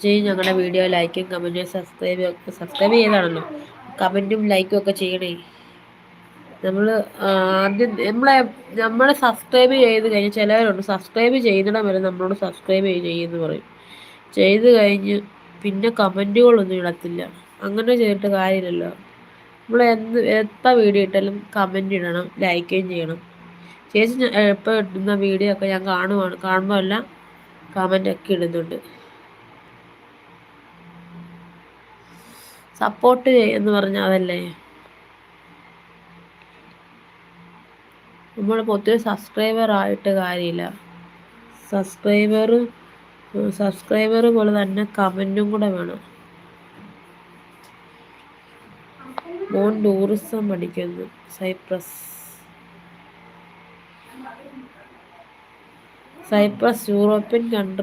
ചെയ്യും. ഞങ്ങളുടെ വീഡിയോ ലൈക്കും കമൻറ്റും സബ്സ്ക്രൈബ് ചെയ്താണല്ലോ, കമൻറ്റും ലൈക്കും ഒക്കെ ചെയ്യണേ. നമ്മൾ ആദ്യം നമ്മളെ സബ്സ്ക്രൈബ് ചെയ്ത് കഴിഞ്ഞ് ചിലവരുണ്ട് സബ്സ്ക്രൈബ് ചെയ്തിടം വരെ നമ്മളോട് സബ്സ്ക്രൈബ് ചെയ്യുമെന്ന് പറയും. ചെയ്ത് കഴിഞ്ഞ് പിന്നെ കമൻറ്റുകളൊന്നും ഇടത്തില്ല. അങ്ങനെ ചെയ്തിട്ട് കാര്യമില്ലല്ലോ. നമ്മൾ എപ്പോൾ വീഡിയോ ഇട്ടാലും കമൻറ്റ് ഇടണം, ലൈക്കും ചെയ്യണം. ചേച്ചി എപ്പോൾ ഇടുന്ന വീഡിയോ ഒക്കെ ഞാൻ കാണുമ്പോൾ എല്ലാം കമൻറ്റൊക്കെ ഇടുന്നുണ്ട്. സപ്പോർട്ട് എന്ന് പറഞ്ഞാൽ അതല്ലേ. നമ്മളിപ്പോൾ ഒത്തിരി സബ്സ്ക്രൈബർ ആയിട്ട് കാര്യമില്ല. സബ്സ്ക്രൈബർ പോലെ തന്നെ കമൻറ്റും കൂടെ വേണം. മോൻ ടൂറിസം പഠിക്കുന്നു സൈപ്രസ് യൂറോപ്യൻ കൺട്രി